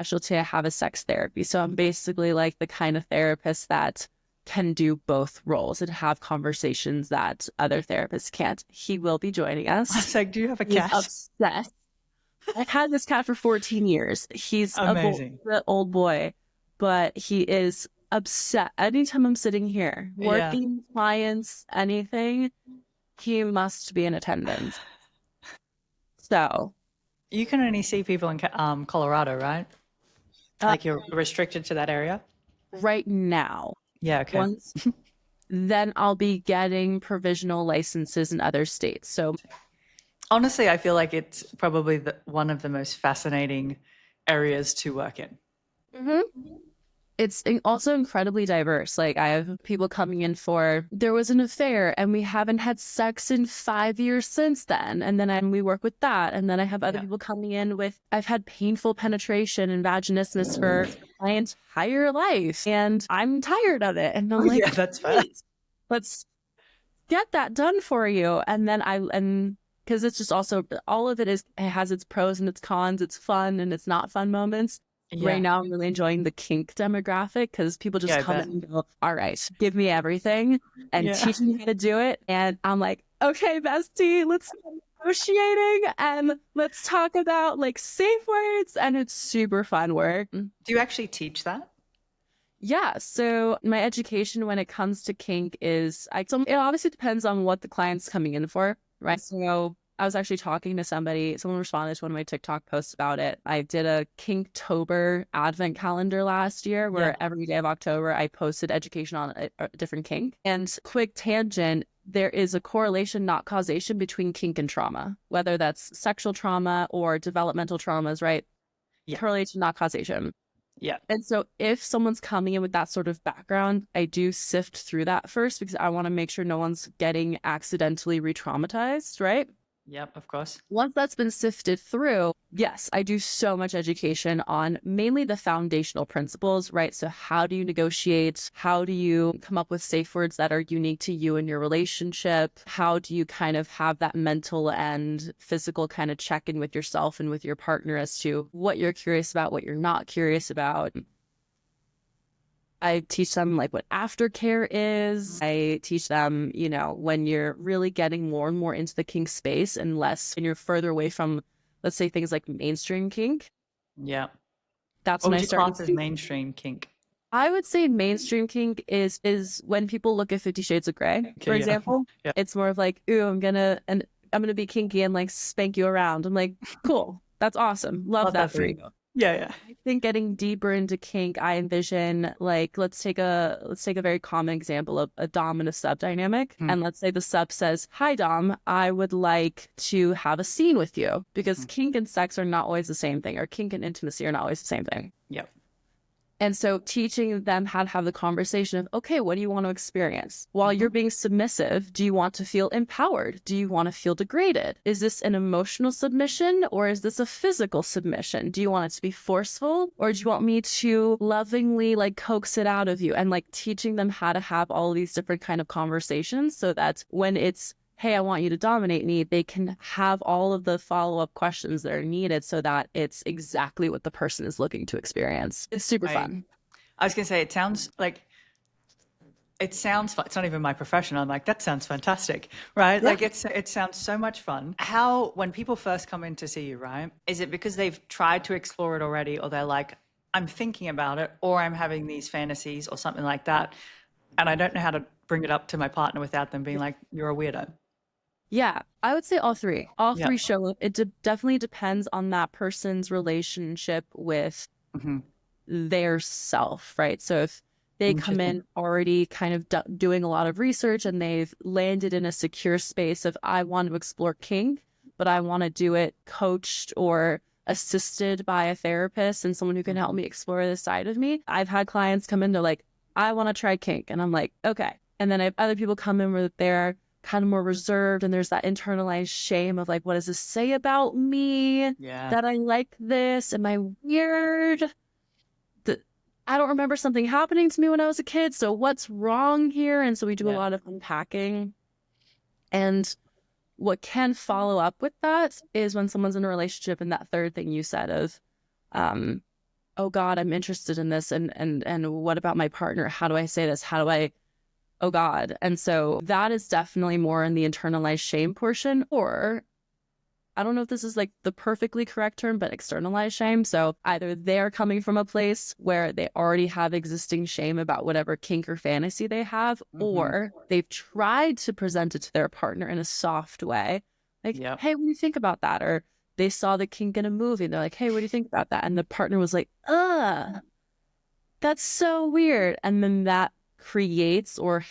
specialty I have is sex therapy. So I'm basically like the kind of therapist that can do both roles and have conversations that other therapists can't. He will be joining I us. was like, do you have a He's cat? obsessed. I've had this cat for 14 years. He's a Amazing. old boy, but he is upset. Anytime I'm sitting here, Yeah. working, clients, anything, he must be in attendance. So, You can only see people in Colorado, right? uh, Like you're restricted to that area? right now, Yeah, okay. once then I'll be getting provisional licenses in other states. So, Honestly, I feel like it's probably one of the most fascinating areas to work in. mhm. It's also incredibly diverse. Like I have people coming in for there was an affair and we haven't had sex in 5 years since then. And then we work with that. And then I have other Yeah. people coming in with I've had painful penetration and vaginismus for my entire life. And I'm tired of it. And I'm Oh, like, yeah, that's fair. great, let's get that done for you. And then and because it's just also all of it is it has its pros and its cons, it's fun and it's not fun moments. Right Yeah. now, I'm really enjoying the kink demographic because people Yeah, just I come bet. in and go, all right, give me everything and Yeah. teach me how to do it. And I'm like, okay, bestie, let's start negotiating and let's talk about like safe words. And it's super fun work. Do you actually teach that? Yeah, so my education when it comes to kink is so it obviously depends on what the client's coming in for, right? So I was actually talking to someone responded to one of my TikTok posts about it. I did a Kinktober advent calendar last year Yeah. where every day of October I posted education on a different kink. And quick tangent, there is a correlation, not causation, between kink and trauma, whether that's sexual trauma or developmental traumas, right? Yeah. Correlation, not causation. Yeah. And so if someone's coming in with that sort of background, I do sift through that first because I want to make sure no one's getting accidentally re-traumatized, right? Yep, of course. Once that's been sifted through, yes, I do so much education on mainly the foundational principles, right? So how do you negotiate? How do you come up with safe words that are unique to you and your relationship? How do you kind of have that mental and physical kind of check-in with yourself and with your partner as to what you're curious about, what you're not curious about? I teach them like what aftercare is. I teach them, when you're really getting more and more into the kink space and less, and you're further away from, let's say, things like mainstream kink. Yeah. That's What when would I you start. class as mainstream kink? I would say mainstream kink is when people look at 50 Shades of Grey, for Okay, yeah. example. Yeah. It's more of like, ooh, I'm gonna be kinky and like spank you around. I'm like, cool, that's awesome. Love Love that that for for you. you. Yeah, yeah. I think getting deeper into kink, I envision like let's take a very common example of a dom and a sub dynamic. Hmm. And let's say the sub says, "Hi Dom, I would like to have a scene with you," because Hmm. kink and sex are not always the same thing, or kink and intimacy are not always the same thing. Yep. And so teaching them how to have the conversation of, okay, what do you want to experience? While you're being submissive, do you want to feel empowered? Do you want to feel degraded? Is this an emotional submission or is this a physical submission? Do you want it to be forceful or do you want me to lovingly like coax it out of you? And like teaching them how to have all these different kind of conversations so that when it's, hey, I want you to dominate me, they can have all of the follow-up questions that are needed so that it's exactly what the person is looking to experience. It's super I fun. I was gonna say it sounds fun. It's not even my profession. I'm like, that sounds fantastic, right? Yeah. Like it sounds so much fun. How when people first come in to see you, right? Is it because they've tried to explore it already, or they're like, I'm thinking about it, or I'm having these fantasies, or something like that, and I don't know how to bring it up to my partner without them being like, you're a weirdo. Yeah, I would say all three. All Yeah. three show up. It definitely depends on that person's relationship with Hmm. their self, right? So if they come Interesting. in already kind of doing a lot of research and they've landed in a secure space of, I want to explore kink, but I want to do it coached or assisted by a therapist and someone who can help Hmm. me explore this side of me. I've had clients come in, they're like, I want to try kink. And I'm like, okay. And then I have other people come in where they're kind of more reserved and there's that internalized shame of like, what does this say about me Yeah. that I like this? Am I weird? I don't remember something happening to me when I was a kid. So what's wrong here? And so we do a Yeah. lot of unpacking. And what can follow up with that is when someone's in a relationship and that third thing you said of, um, oh God, I'm interested in this. And what about my partner? How do I say this? How do I, oh God. And so that is definitely more in the internalized shame portion, or I don't know if this is like the perfectly correct term, but externalized shame. So either they're coming from a place where they already have existing shame about whatever kink or fantasy they have, Mm-hmm. or they've tried to present it to their partner in a soft way. Like, Yep. hey, what do you think about that? Or they saw the kink in a movie and they're like, hey, what do you think about that? And the partner was like, that's so weird. And then that creates or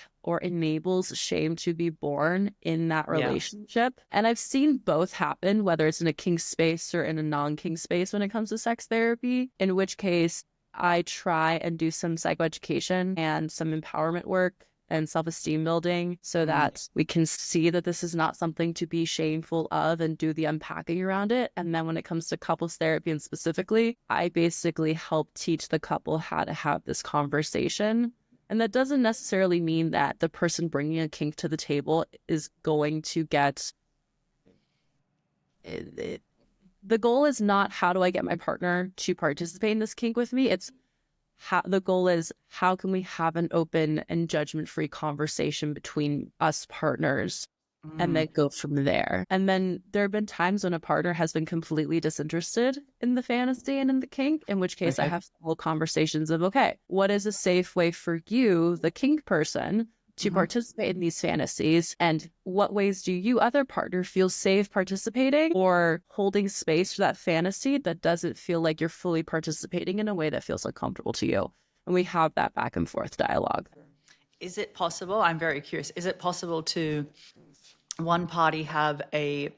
enables shame to be born in that Yeah. relationship. And I've seen both happen, whether it's in a kink space or in a non-kink space when it comes to sex therapy, in which case I try and do some psychoeducation and some empowerment work and self-esteem building so that we can see that this is not something to be shameful of and do the unpacking around it. And then when it comes to couples therapy and specifically, I basically help teach the couple how to have this conversation. And that doesn't necessarily mean that the person bringing a kink to the table is going to get it. The goal is not how do I get my partner to participate in this kink with me. It's the goal is how can we have an open and judgment-free conversation between us partners and Mm. then go from there. And then there have been times when a partner has been completely disinterested in the fantasy and in the kink, in which case I Okay. have whole conversations of, okay, what is a safe way for you, the kink person, to Mm-hmm. participate in these fantasies? And what ways do you, other partner, feel safe participating or holding space for that fantasy that doesn't feel like you're fully participating in a way that feels uncomfortable to you? And we have that back and forth dialogue. Is it possible? I'm very curious. Is it possible to one party have a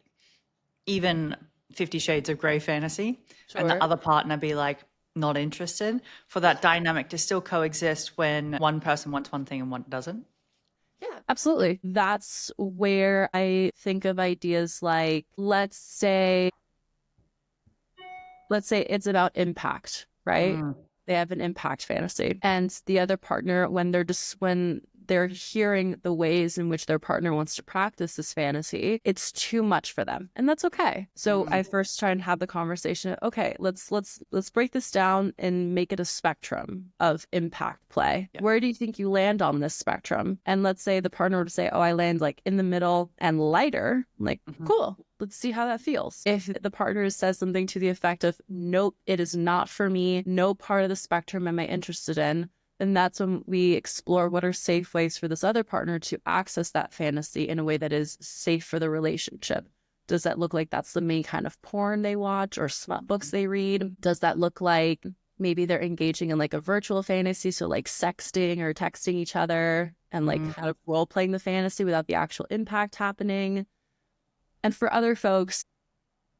even 50 Shades of Grey fantasy and the Sure. other partner be like not interested, for that dynamic to still coexist when one person wants one thing and one doesn't? Yeah, absolutely. That's where I think of ideas like, let's say it's about impact, right? Mm. They have an impact fantasy. And the other partner, when they're hearing the ways in which their partner wants to practice this fantasy, it's too much for them. And that's okay. So Mm. I first try and have the conversation, okay, let's break this down and make it a spectrum of impact play. Yeah. Where do you think you land on this spectrum? And let's say the partner would say, oh, I land like in the middle and lighter. I'm like, Mm-hmm. cool. Let's see how that feels. If the partner says something to the effect of, nope, it is not for me, no part of the spectrum am I interested in, then that's when we explore what are safe ways for this other partner to access that fantasy in a way that is safe for the relationship. Does that look like that's the main kind of porn they watch or smut books they read? Does that look like maybe they're engaging in like a virtual fantasy, so like sexting or texting each other and like Mm. kind of role playing the fantasy without the actual impact happening? And for other folks,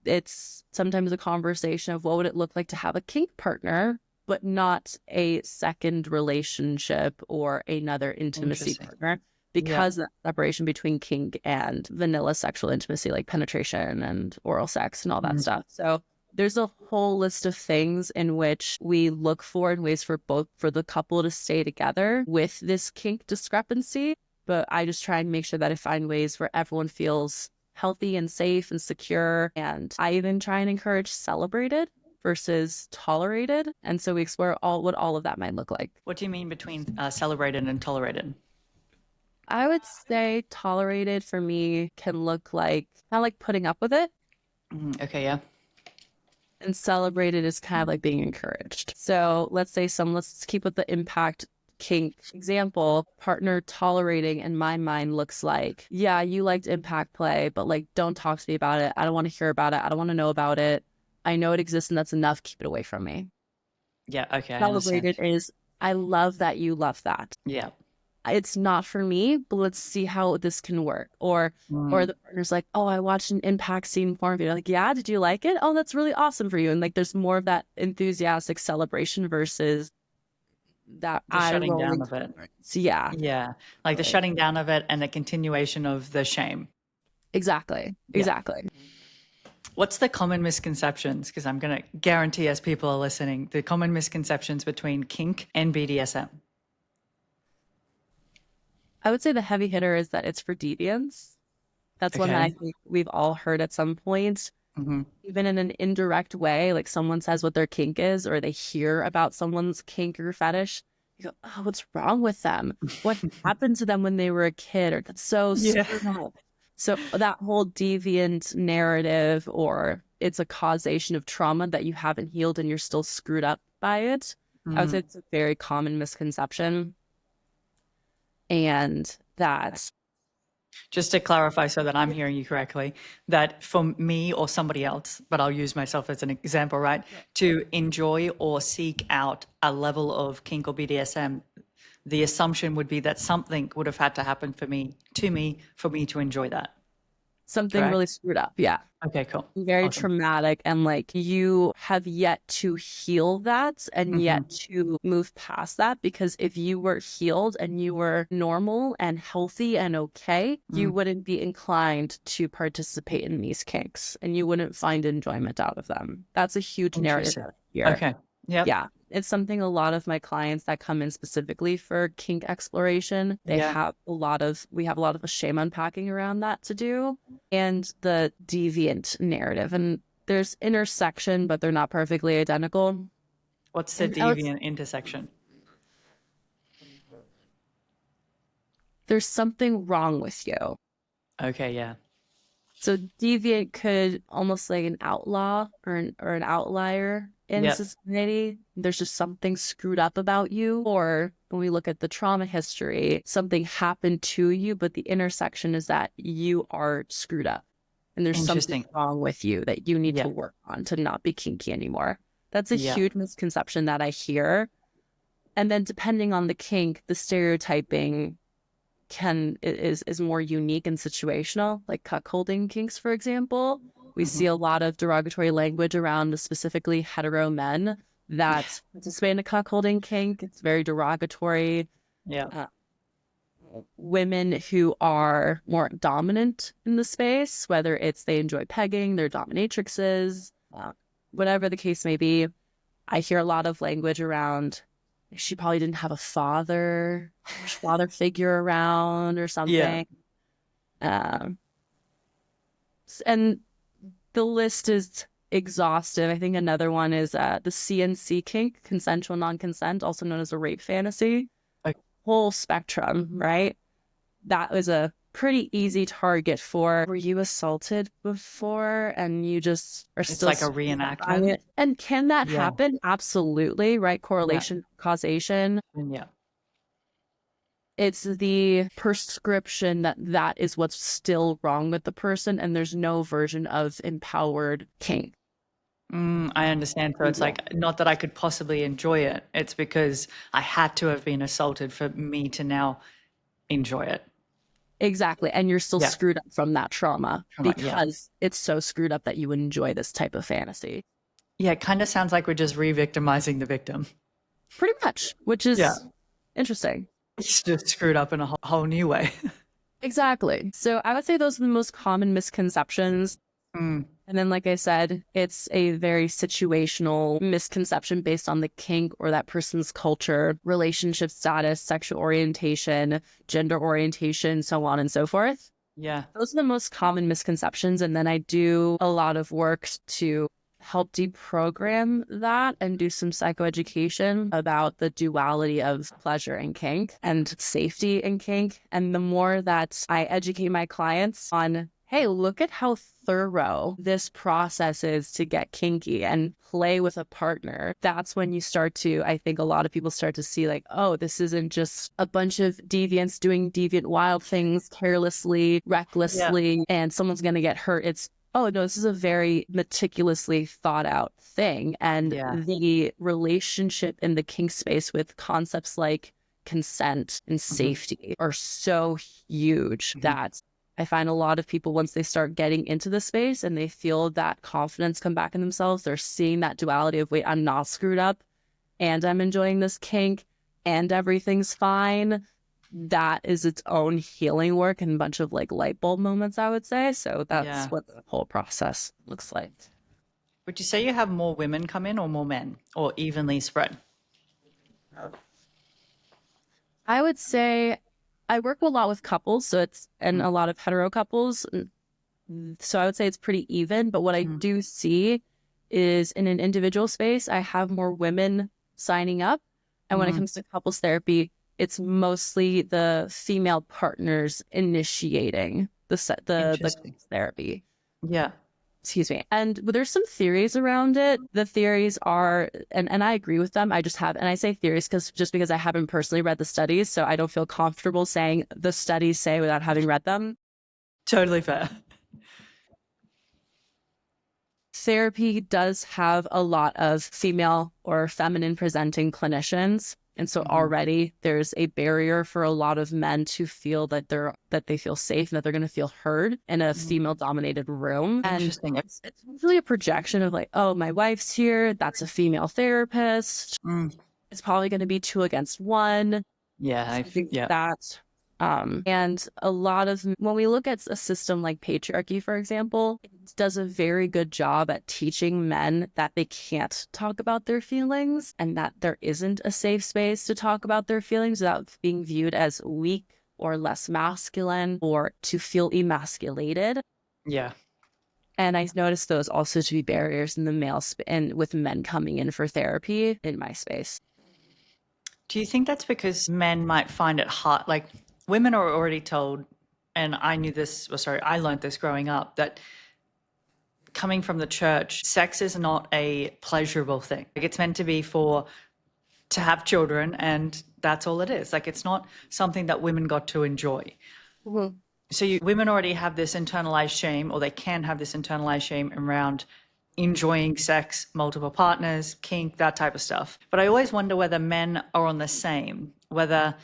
it's sometimes a conversation of what would it look like to have a kink partner, but not a second relationship or another intimacy Interesting. partner, Yeah. because that separation between kink and vanilla sexual intimacy, like penetration and oral sex and all that Mm. stuff. So there's a whole list of things in which we look for in ways for the couple to stay together with this kink discrepancy. But I just try and make sure that I find ways where everyone feels healthy and safe and secure. And I even try and encourage celebrated versus tolerated. And so we explore what all of that might look like. What do you mean between celebrated and tolerated? I would say tolerated for me can look like kind of like putting up with it. Mm. Okay. Yeah. And celebrated is kind of like being encouraged. So let's keep with the impact kink example. Partner tolerating in my mind looks like, yeah, you liked impact play, but like, don't talk to me about it. I don't want to hear about it. I don't want to know about it. I know it exists and that's enough. Keep it away from me. Yeah. Okay. I understand. Celebrated is, I love that you love that. Yeah. It's not for me, but let's see how this can work. Or Mm. the partner's like, oh, I watched an impact scene porn video. Like, yeah, did you like it? Oh, that's really awesome for you. And like, there's more of that enthusiastic celebration versus that The eye shutting down rolling of it. towards. Yeah, Yeah. Like the right. shutting down of it and the continuation of the shame. Exactly. Yeah. Exactly. What's the common misconceptions? Because I'm going to guarantee, as people are listening, the common misconceptions between kink and BDSM. I would say the heavy hitter is that it's for deviants. That's one that I Okay. think we've all heard at some point. Hmm. even in an indirect way, like someone says what their kink is, or they hear about someone's kink or fetish, you go, oh, what's wrong with them? What happened to them when they were a kid? Or that's so Yeah. screwed up. So that whole deviant narrative, or it's a causation of trauma that you haven't healed and you're still screwed up by it. I would say Mm. it's a very common misconception. And that Just to clarify so that I'm hearing you correctly, that for me or somebody else, but I'll use myself as an example, right? To enjoy or seek out a level of kink or BDSM, the assumption would be that something would have had to happen to me, for me to enjoy that. something really Correct? screwed up. Yeah. Okay, cool. Very Awesome. traumatic, and like you have yet to heal that and Hmm. yet to move past that, because if you were healed and you were normal and healthy and okay, you Mm. wouldn't be inclined to participate in these kinks and you wouldn't find enjoyment out of them. That's a huge narrative Interesting. out here. Okay. Yep. Yeah, it's something a lot of my clients that come in specifically for kink exploration, Yeah. we have a lot of shame unpacking around that to do, and the deviant narrative. And there's intersection, but they're not perfectly identical. What's the And I would, deviant intersection? there's something wrong with you. Okay, yeah. So deviant could almost like an outlaw or an outlier in Yep. society. There's just something screwed up about you. Or when we look at the trauma history, something happened to you, but the intersection is that you are screwed up and there's something Interesting. wrong with you that you need to Yeah. work on to not be kinky anymore. That's a Yeah. huge misconception that I hear. And then depending on the kink, the stereotyping is more unique and situational, like cuckolding kinks, for example. We Hmm. see a lot of derogatory language around specifically hetero men that participate in a cuckolding kink. It's very derogatory. Yeah. Uh, Women who are more dominant in the space, whether it's they enjoy pegging, they're dominatrixes, whatever the case may be, I hear a lot of language around she probably didn't have a father figure around or Yeah. something. Um, and the list is exhaustive. I think another one is the CNC kink, consensual non-consent, also known as a rape fantasy. Okay. Whole spectrum, right? That was a pretty easy target for, were you assaulted before and you just are It's still like a screwed up on reenactment. it? And can that Yeah. happen? Absolutely, right? Yeah. Correlation, causation. Yeah. It's the prescription that that is what's still wrong with the person, and there's no version of empowered kink. I understand. So it's Yeah. like not that I could possibly enjoy it. It's because I had to have been assaulted for me to now enjoy it. Exactly. And you're still Yeah. screwed up from that trauma Come on. Yeah. because it's so screwed up that you enjoy this type of fantasy. Yeah. It kind of sounds like we're just re-victimizing the victim. Pretty much, which Yeah. is interesting. It's just screwed up in a whole new way. Exactly. So I would say those are the most common misconceptions. Mm. And then, like I said, it's a very situational misconception based on the kink or that person's culture, relationship status, sexual orientation, gender orientation, so on and so forth. Yeah. Those are the most common misconceptions. And then I do a lot of work to help deprogram that and do some psychoeducation about the duality of pleasure and kink and safety in kink. And the more that I educate my clients on, hey, look at how thorough this process is to get kinky and play with a partner, that's when you start to, I think a lot of people start to see like, oh, this isn't just a bunch of deviants doing deviant wild things carelessly, Yeah. recklessly, and someone's going to get hurt. It's, oh, no, this is a very meticulously thought out thing. And Yeah. the relationship in the kink space with concepts like consent and Hmm. safety are so huge Hmm. that I find a lot of people, once they start getting into the space and they feel that confidence come back in themselves, they're seeing that duality of, wait, I'm not screwed up and I'm enjoying this kink and everything's fine. That is its own healing work and a bunch of like light bulb moments, I would say. So that's Yeah. what the whole process looks like. Would you say you have more women come in or more men or evenly spread? I would say I work a lot with couples, so it's and a lot of hetero couples. So I would say it's pretty even. But what I Mm. do see is in an individual space, I have more women signing up. And when it Mm. comes to couples therapy, it's mostly the female partners initiating the Interesting. couples therapy. Yeah. Excuse me. And there's some theories around it. The theories are, and I agree with them. I just have, and I say theories because I haven't personally read the studies, so I don't feel comfortable saying the studies say without having read them. Totally fair. Therapy does have a lot of female or feminine presenting clinicians. And so Hmm. already there's a barrier for a lot of men to feel that they feel safe and that they're going to feel heard in a Mm. female dominated room. And Interesting. it's really a projection of like, oh, my wife's here. That's a female therapist. Mm. It's probably going to be 2 against 1. Yeah. Something like Yeah. that. And a lot of when we look at a system like patriarchy, for example, it does a very good job at teaching men that they can't talk about their feelings and that there isn't a safe space to talk about their feelings without being viewed as weak or less masculine or to feel emasculated. Yeah. And I noticed those also to be barriers in the and with men coming in for therapy in my space. Do you think that's because men might find it hard? Like women are already told, and I knew this, or sorry, I learned this growing up, that coming from the church, sex is not a pleasurable thing. Like it's meant to be to have children, and that's all it is. Like it's not something that women got to enjoy. Mhm. So women already have this internalized shame, or they can have this internalized shame around enjoying sex, multiple partners, kink, that type of stuff. But I always wonder whether men are on the same, whether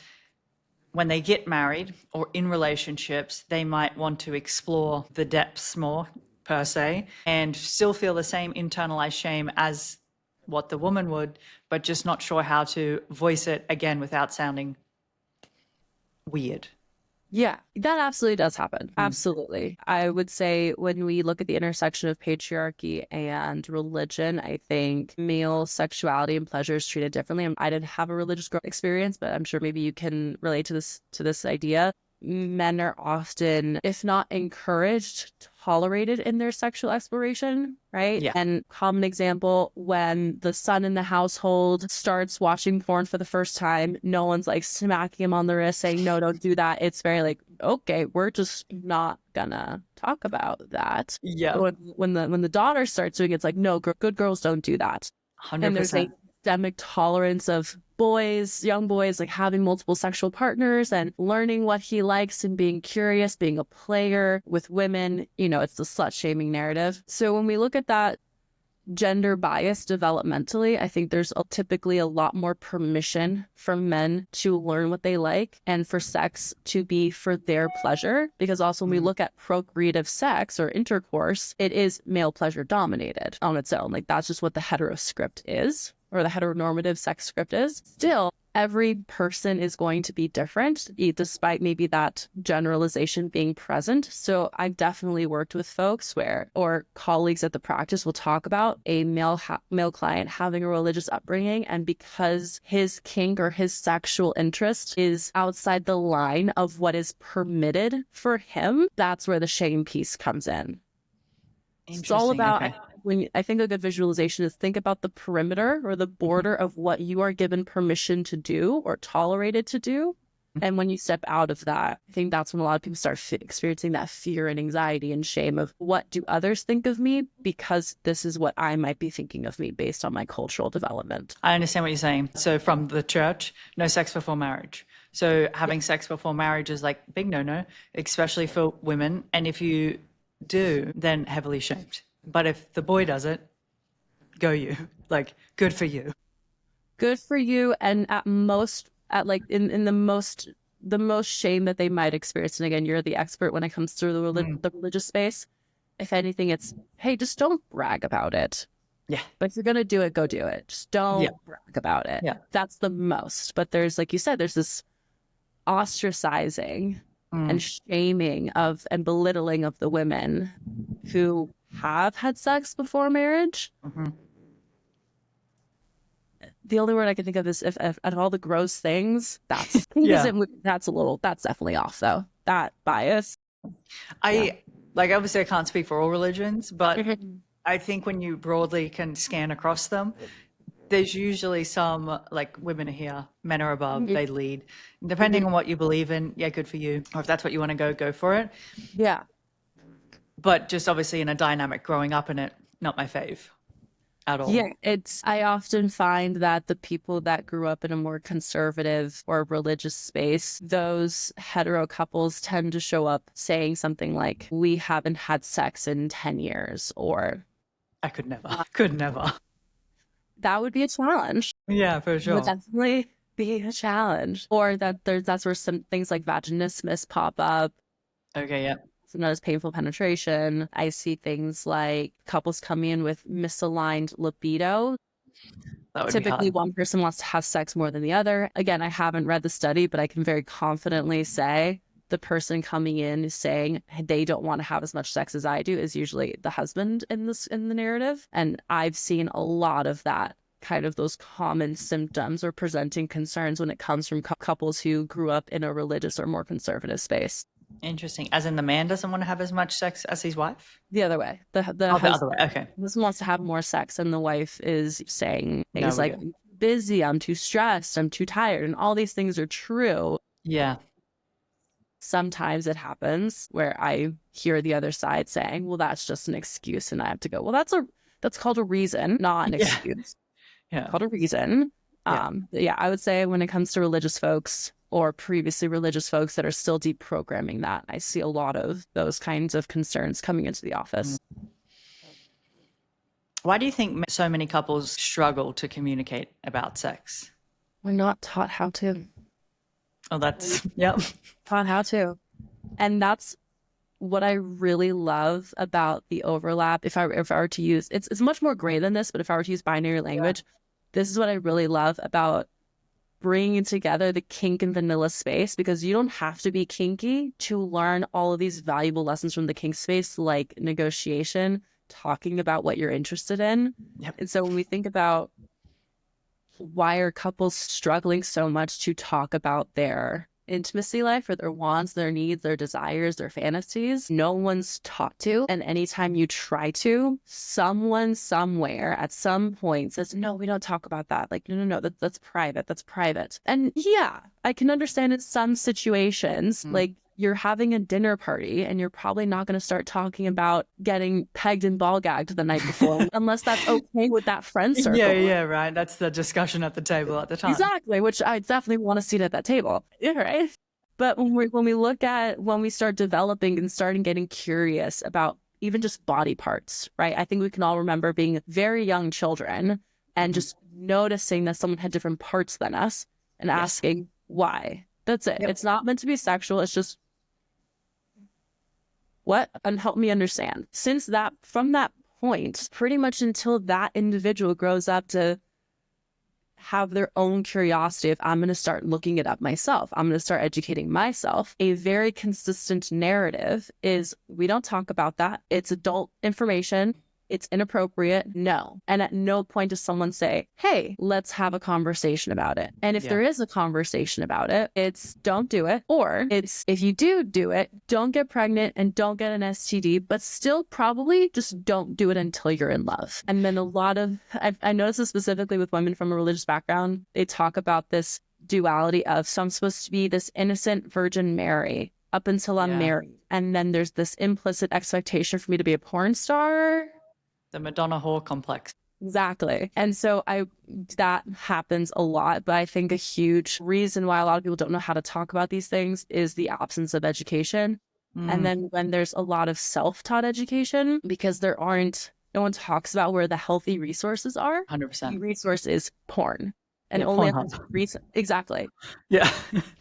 when they get married or in relationships, they might want to explore the depths more, per se, and still feel the same internalized shame as what the woman would, but just not sure how to voice it again without sounding weird. Yeah, that absolutely does happen. Mm. Absolutely. I would say when we look at the intersection of patriarchy and religion, I think male sexuality and pleasure is treated differently. I didn't have a religious experience, but I'm sure maybe you can relate to this idea. Men are often, if not encouraged, tolerated in their sexual exploration, right? Yeah. And common example, when the son in the household starts watching porn for the first time, no one's like smacking him on the wrist saying, no, don't do that. It's very like, okay, we're just not gonna talk about that. Yeah. But when the daughter starts doing it, it's like, no, good girls don't do that. And there's a 100%. systemic tolerance of boys, young boys, like having multiple sexual partners and learning what he likes and being curious, being a player. With women, it's the slut shaming narrative. So when we look at that gender bias developmentally, I think there's typically a lot more permission for men to learn what they like and for sex to be for their pleasure. Because also when we Mm. look at procreative sex or intercourse, it is male pleasure dominated on its own. Like that's just what the heteroscript is, or the heteronormative sex script is. Still, every person is going to be different, despite maybe that generalization being present. So I've definitely worked with folks or colleagues at the practice will talk about a male client having a religious upbringing, and because his kink or his sexual interest is outside the line of what is permitted for him, that's where the shame piece comes in. It's all Interesting. about, Okay. I think a good visualization is think about the perimeter or the border of what you are given permission to do or tolerated to do. And when you step out of that, I think that's when a lot of people start experiencing that fear and anxiety and shame of what do others think of me, because this is what I might be thinking of me based on my cultural development. I understand what you're saying. So from the church, no sex before marriage. So having sex before marriage is like big no-no, especially for women. And if you do, then heavily shamed. But if the boy does it, go you. Like good for you. Good for you. And at like in the most shame that they might experience. And again, you're the expert when it comes to the religious space. If anything, it's, hey, just don't brag about it. Yeah. But if you're going to do it, go do it. Just Yeah. don't brag about it. Yeah. That's the most. But there's, like you said, there's this ostracizing and shaming of and belittling of the women who have had sex before marriage. Mm-hmm. The only word I can think of is if out of all the gross things, Yeah. that's definitely off though. That bias. I Like, obviously, I can't speak for all religions, but Mhm. I think when you broadly can scan across them, there's usually some, like, women are here, men are above, Mhm. they lead. Depending Mhm. on what you believe in, yeah, good for you. Or if that's what you want to go for it. Yeah. But just obviously in a dynamic growing up in it, not my fave at all. Yeah, I often find that the people that grew up in a more conservative or religious space, those hetero couples tend to show up saying something like, we haven't had sex in 10 years, or I could never, uh, could never. that would be a challenge. Yeah, for Would sure. definitely be a challenge. Or that's where some things like vaginismus pop up, Okay, yeah. sometimes painful penetration. I see things like couples coming in with misaligned libido. That would be Typically, hard. one person wants to have sex more than the other. Again, I haven't read the study, but I can very confidently say the person coming in is saying they don't want to have as much sex as I do is usually the husband in the narrative. And I've seen a lot of that, kind of those common symptoms or presenting concerns when it comes from couples who grew up in a religious or more conservative space. Interesting. As in the man doesn't want to have as much sex as his wife? The other way, the Oh, the other husband way. Okay. wants to have more sex, and the wife is saying No, things we're like, good. "I'm busy, I'm too stressed, I'm too tired," and all these things are true. Yeah. Sometimes it happens where I hear the other side saying, "Well, that's just an excuse," and I have to go, "Well, that's called a reason, not an Yeah. excuse. Yeah. Called a reason." Yeah. But yeah, I would say when it comes to religious folks or previously religious folks that are still deprogramming that, I see a lot of those kinds of concerns coming into the office. Why do you think so many couples struggle to communicate about sex? We're not taught how to. Oh, We're not that's, yep. taught how to. And that's what I really love about the overlap. If I were to use, it's much more gray than this, but if I were to use binary Yeah. language, this is what I really love about bringing together the kink and vanilla space, because you don't have to be kinky to learn all of these valuable lessons from the kink space, like negotiation, talking about what you're interested in. Yep. And so when we think about why are couples struggling so much to talk about their intimacy life or their wants, their needs, their desires, their fantasies? No one's taught to. And anytime you try to, someone somewhere at some point says, no, we don't talk about that. Like, no, that's private. That's private. And yeah, I can understand in some situations, like you're having a dinner party and you're probably not going to start talking about getting pegged and ball gagged the night before unless that's okay with that friend Yeah, circle. yeah, right. That's the discussion at the table at the time. Exactly, which I definitely want to see at that table. Yeah, right. But when we start developing and starting getting curious about even just body parts, right? I think we can all remember being very young children and Mhm. just noticing that someone had different parts than us and Yes. asking why. That's it. Yep. It's not meant to be sexual. It's just what? And help me understand. From that point, pretty much until that individual grows up to have their own curiosity of, I'm going to start looking it up myself. I'm going to start educating myself. A very consistent narrative is we don't talk about that. It's adult information. It's inappropriate. No. And at no point does someone say, hey, let's have a conversation about it. And if Yeah. there is a conversation about it, it's don't do it. Or it's if you do it, don't get pregnant and don't get an STD, but still probably just don't do it until you're in love. And then I noticed this specifically with women from a religious background. They talk about this duality of, so I'm supposed to be this innocent Virgin Mary up until I'm Yeah. married. And then there's this implicit expectation for me to be a porn star. The Madonna whore complex. Exactly. And so that happens a lot, but I think a huge reason why a lot of people don't know how to talk about these things is the absence of education. And then when there's a lot of self-taught education, because no one talks about where the healthy resources are. The 100%. resource is porn. And Yeah, only Pornhub. exactly. Yeah.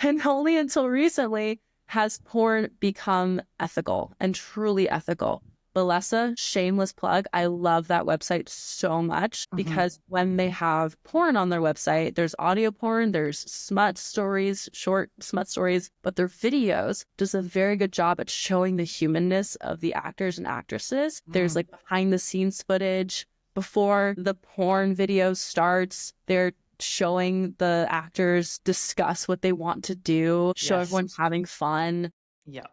And only until recently has porn become ethical and truly ethical. Balesa, shameless plug. I love that website so much because when they have porn on their website, there's audio porn, there's smut stories, short smut stories, but their videos does a very good job at showing the humanness of the actors and actresses. There's like behind the scenes footage before the porn video starts. They're showing the actors discuss what they want to do, show Yes. everyone having fun. Yeah.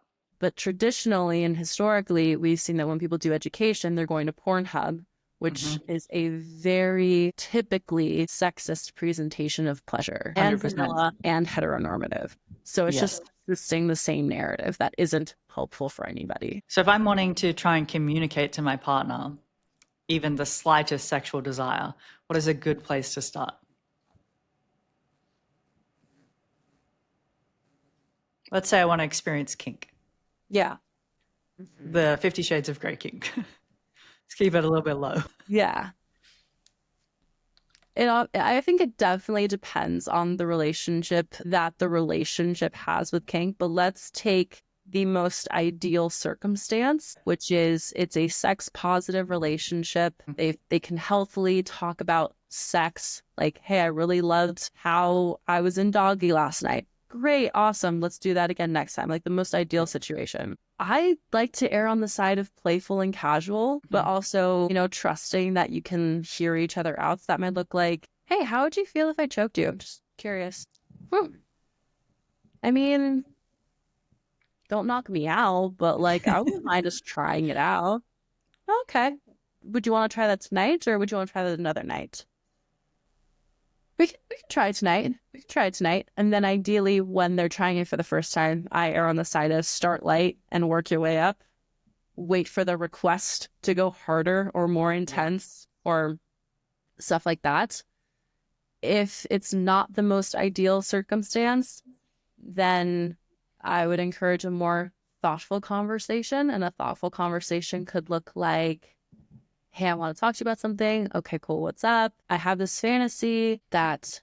But traditionally and historically, we've seen that when people do education, they're going to Pornhub, which is a very typically sexist presentation of pleasure and 100%. vanilla and heteronormative. So it's Yes. just saying the same narrative that isn't helpful for anybody. So if I'm wanting to try and communicate to my partner even the slightest sexual desire, what is a good place to start? Let's say I want to experience kink, Yeah. the 50 Shades of Grey kink. Let's keep it a little bit low. Yeah. I think it definitely depends on the relationship that the relationship has with kink, but let's take the most ideal circumstance, which is it's a sex positive relationship. They can healthily talk about sex, like, hey, I really loved how I was in doggy last night. Great, awesome. Let's do that again next time. Like the most ideal situation. I like to err on the side of playful and casual, but also, trusting that you can hear each other out. So that might look like, hey, how would you feel if I choked you? I'm just curious. I mean, don't knock me out, but like, I wouldn't mind just trying it out. Okay. Would you want to try that tonight or would you want to try that another night? We can try it tonight. We can try it tonight. And then ideally, when they're trying it for the first time, I err on the side of start light and work your way up. Wait for the request to go harder or more intense or stuff like that. If it's not the most ideal circumstance, then I would encourage a more thoughtful conversation. And a thoughtful conversation could look like, hey, I want to talk to you about something. Okay, cool. What's up? I have this fantasy that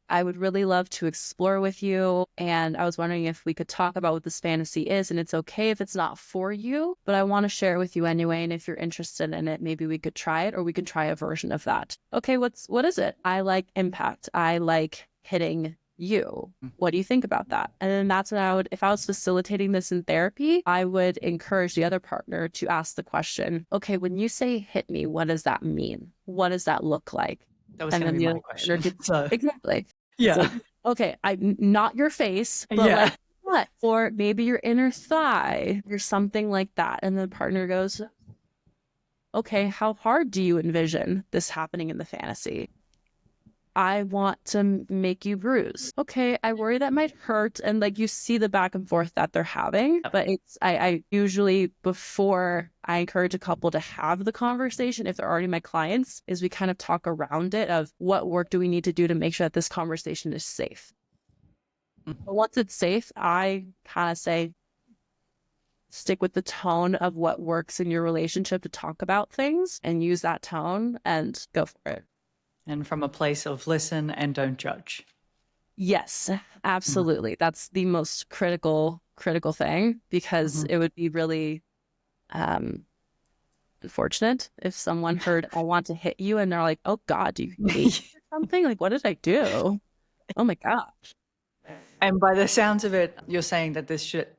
I would really love to explore with you. And I was wondering if we could talk about what this fantasy is. And it's okay if it's not for you, but I want to share it with you anyway. And if you're interested in it, maybe we could try it or we could try a version of that. Okay, what is it? I like impact. I like hitting you. What do you think about that? And then that's when I would, if I was facilitating this in therapy, I would encourage the other partner to ask the question, okay, when you say hit me, what does that mean? What does that look like? That was And going to then be the my other question. partner could, So, exactly. yeah. It's like, okay, not your face, but Yeah. like what? Or maybe your inner thigh or something like that. And the partner goes, okay, how hard do you envision this happening in the fantasy? I want to make you bruise. Okay, I worry that might hurt. And like you see the back and forth that they're having. But I usually, before I encourage a couple to have the conversation, if they're already my clients, is we kind of talk around it of what work do we need to do to make sure that this conversation is safe. But once it's safe, I kind of say, stick with the tone of what works in your relationship to talk about things and use that tone and go for it. And from a place of listen and don't judge. Yes, absolutely. That's the most critical thing because it would be really unfortunate if someone heard, I want to hit you, and they're like, oh God, do you hate me or something? Like, what did I do? Oh my gosh. And by the sounds of it, you're saying that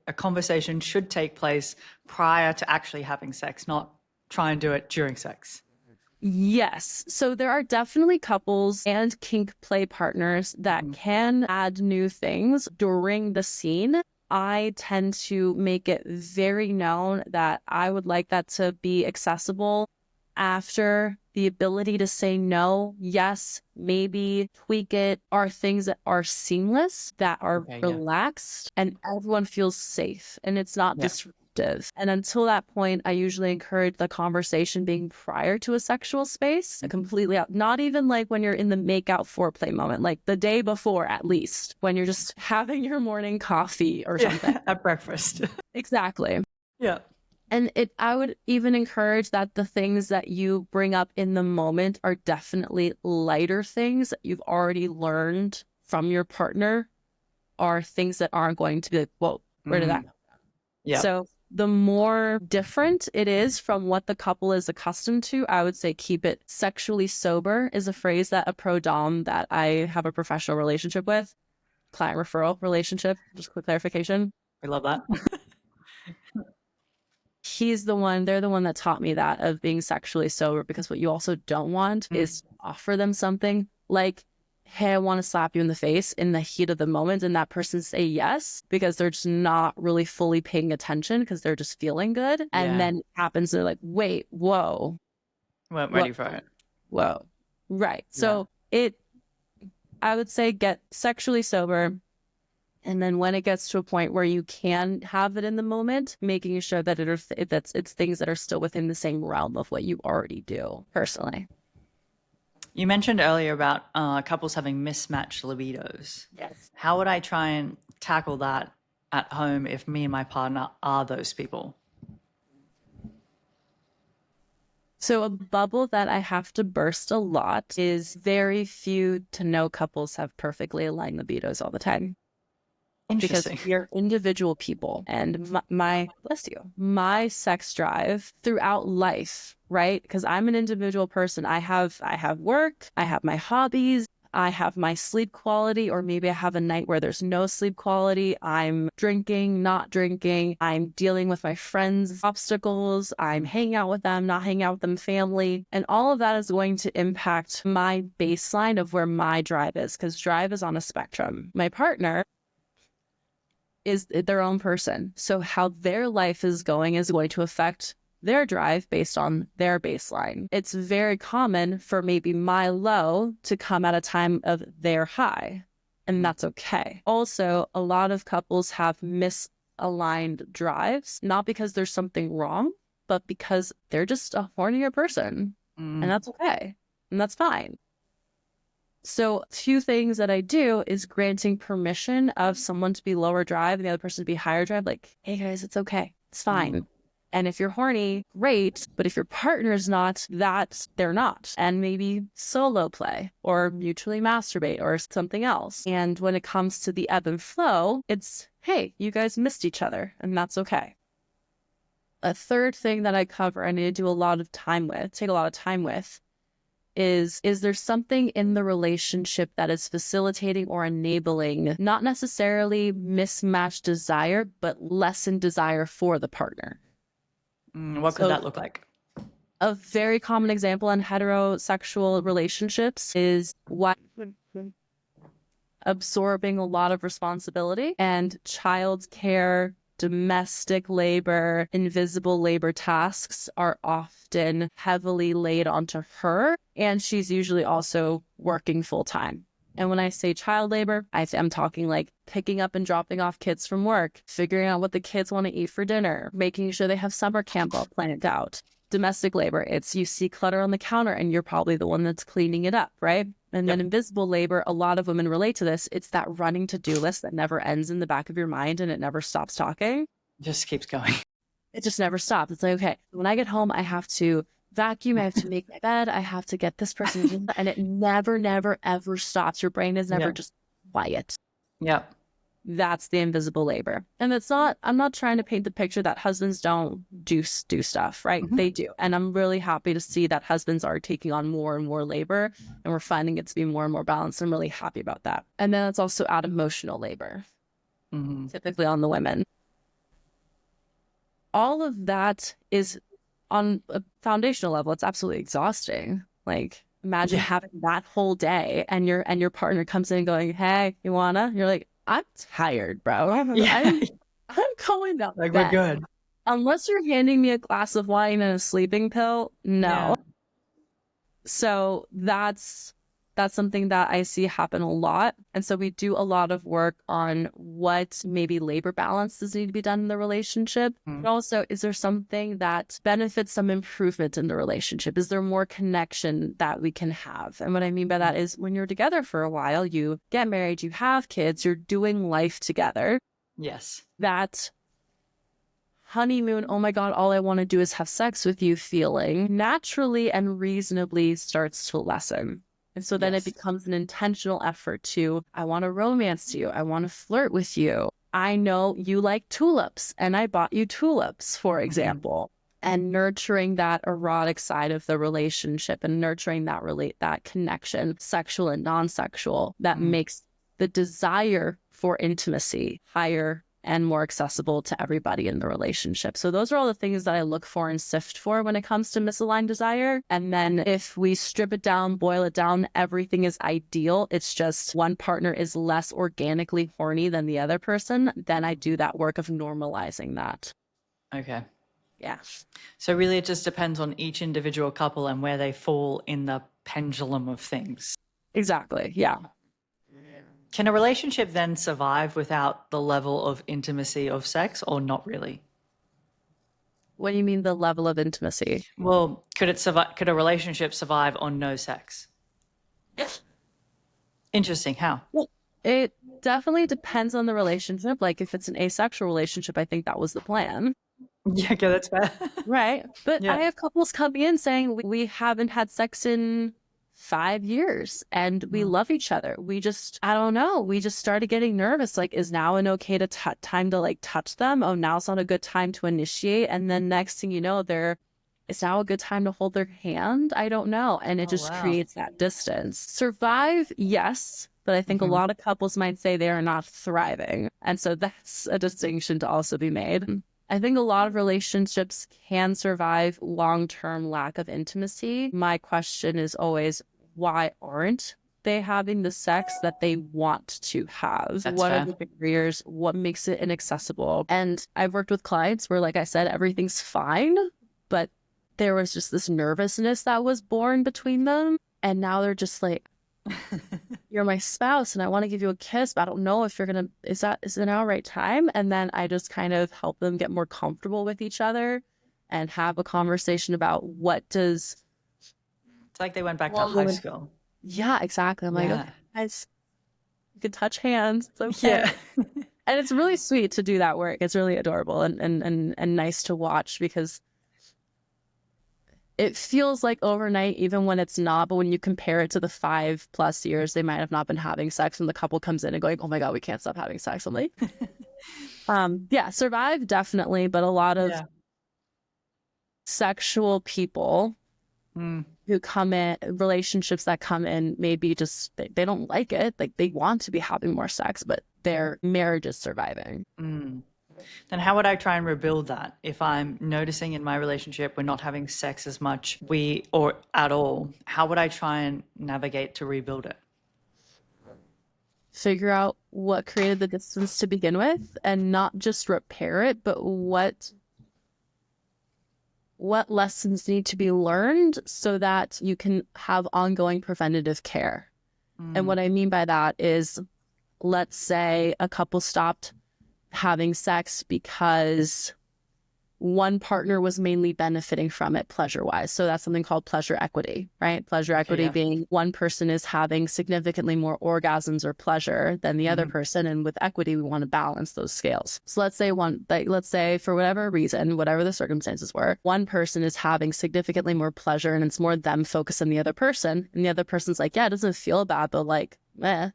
a conversation should take place prior to actually having sex, not try and do it during sex. Yes. So there are definitely couples and kink play partners that can add new things during the scene. I tend to make it very known that I would like that to be accessible after. The ability to say no, yes, maybe, tweak it, are things that are seamless, that are relaxed, and everyone feels safe and it's not disruptive. And until that point, I usually encourage the conversation being prior to a sexual space, completely out, not even like when you're in the make out foreplay moment, like the day before at least, when you're just having your morning coffee or something. At breakfast. Exactly. Yeah. And I would even encourage that the things that you bring up in the moment are definitely lighter things that you've already learned from your partner, are things that aren't going to be like, whoa, where did that come from? Yeah. So the more different it is from what the couple is accustomed to, I would say keep it sexually sober is a phrase that a pro dom that I have a professional relationship with, client referral relationship, just quick clarification. We love that. They're the one that taught me that, of being sexually sober, because what you also don't want is offer them something like, hey, I want to slap you in the face in the heat of the moment, and that person say yes because they're just not really fully paying attention because they're just feeling good. And Yeah. then it happens, they're like, wait, whoa, Weren't what, ready for it. whoa. Right. Yeah. So I would say get sexually sober. And then when it gets to a point where you can have it in the moment, making sure that it's things that are still within the same realm of what you already do personally. You mentioned earlier about couples having mismatched libidos. Yes. How would I try and tackle that at home if me and my partner are those people? So a bubble that I have to burst a lot is very few to no couples have perfectly aligned libidos all the time. Because Interesting. we're individual people, and bless you, my sex drive throughout life, right? Because I'm an individual person. I have work, I have my hobbies, I have my sleep quality, or maybe I have a night where there's no sleep quality. I'm drinking, not drinking. I'm dealing with my friends' obstacles. I'm hanging out with them, not hanging out with them, family. And all of that is going to impact my baseline of where my drive is, because drive is on a spectrum. My partner is their own person. So how their life is going to affect their drive based on their baseline. It's very common for maybe my low to come at a time of their high, and that's okay. Also, a lot of couples have misaligned drives, not because there's something wrong, but because they're just a hornier person, and that's okay, and that's fine. So two things that I do is granting permission of someone to be lower drive and the other person to be higher drive. Like, hey guys, it's okay. It's fine. And if you're horny, great. But if your partner's not, they're not. And maybe solo play or mutually masturbate or something else. And when it comes to the ebb and flow, it's, hey, you guys missed each other and that's okay. A third thing that I cover, I need to do a lot of time with, take a lot of time with, is there something in the relationship that is facilitating or enabling not necessarily mismatched desire, but lessened desire for the partner? What could that look like? A very common example in heterosexual relationships is wife absorbing a lot of responsibility and child care, domestic labor, invisible labor tasks are often heavily laid onto her. And she's usually also working full time. And when I say child labor, I'm talking like picking up and dropping off kids from work, figuring out what the kids want to eat for dinner, making sure they have summer camp all planned out. Domestic labor, it's you see clutter on the counter and you're probably the one that's cleaning it up, right? And then invisible labor, a lot of women relate to this. It's that running to-do list that never ends in the back of your mind and it never stops talking. Just keeps going. It just never stops. It's like, okay, when I get home, I have to vacuum, I have to make my bed, I have to get this person, and it never, never, ever stops. Your brain is never just quiet. Yep. That's the invisible labor. And it's not, I'm not trying to paint the picture that husbands don't do stuff, right? They do. And I'm really happy to see that husbands are taking on more and more labor and we're finding it to be more and more balanced. I'm really happy about that. And then it's also add emotional labor, typically on the women. All of that is on a foundational level. It's absolutely exhausting. Like imagine having that whole day and your partner comes in going, hey, you wanna? You're like, I'm tired, bro. I'm going to Like bed. we're good. Unless you're handing me a glass of wine and a sleeping pill, no. Yeah. So that's something that I see happen a lot. And so we do a lot of work on what maybe labor balances need to be done in the relationship. But also, is there something that benefits some improvement in the relationship? Is there more connection that we can have? And what I mean by that is when you're together for a while, you get married, you have kids, you're doing life together. Yes. That honeymoon, oh my God, all I want to do is have sex with you feeling naturally and reasonably starts to lessen. And so then it becomes an intentional effort to, I want to romance you. I want to flirt with you. I know you like tulips and I bought you tulips, for example. And nurturing that erotic side of the relationship and nurturing that connection, sexual and non-sexual, that makes the desire for intimacy higher and more accessible to everybody in the relationship. So those are all the things that I look for and sift for when it comes to misaligned desire. And then if we strip it down, boil it down, everything is ideal. It's just one partner is less organically horny than the other person. Then I do that work of normalizing that. Okay. Yeah. So really it just depends on each individual couple and where they fall in the pendulum of things. Exactly. Yeah. Can a relationship then survive without the level of intimacy of sex, or not really? What do you mean the level of intimacy? Well, could it survive? Could a relationship survive on no sex? Interesting. How? Well, it definitely depends on the relationship. Like if it's an asexual relationship, I think that was the plan. Yeah, okay, that's fair. Right. But I Yeah. have couples coming in saying we haven't had sex in 5 years and we love each other. We just, I don't know. We just started getting nervous. Like, is now an okay time to like touch them? Oh, now's not a good time to initiate. And then next thing you know, it's now a good time to hold their hand. I don't know. And it Oh, just wow. creates that distance. Survive, yes. But I think a lot of couples might say they are not thriving. And so that's a distinction to also be made. I think a lot of relationships can survive long-term lack of intimacy. My question is always, why aren't they having the sex that they want to have? That's What are fair. the barriers? What makes it inaccessible? And I've worked with clients where, like I said, everything's fine, but there was just this nervousness that was born between them. And now they're just like, you're my spouse and I want to give you a kiss, but I don't know if is it now right time? And then I just kind of help them get more comfortable with each other and have a conversation about what does. It's like they went back to high school. Yeah, exactly. I'm like, Yeah. okay, guys, you can touch hands. It's okay. Yeah. And it's really sweet to do that work. It's really adorable and nice to watch because it feels like overnight, even when it's not. But when you compare it to the 5+ years they might have not been having sex, and the couple comes in and going, "Oh my God, we can't stop having sex." I'm like, yeah, survive definitely, but a lot of Yeah. sexual people Mm. who come in, relationships that come in, maybe just they don't like it. Like they want to be having more sex, but their marriage is surviving. Then how would I try and rebuild that if I'm noticing in my relationship we're not having sex as much, or at all? How would I try and navigate to rebuild it? Figure out what created the distance to begin with, and not just repair it, but what lessons need to be learned so that you can have ongoing preventative care. And what I mean by that is, let's say a couple stopped having sex because one partner was mainly benefiting from it pleasure-wise. So that's something called pleasure equity, right? Pleasure equity being one person is having significantly more orgasms or pleasure than the other person. And with equity, we want to balance those scales. So let's say for whatever reason, whatever the circumstances were, one person is having significantly more pleasure and it's more them focused on the other person. And the other person's like, yeah, it doesn't feel bad, but like, eh.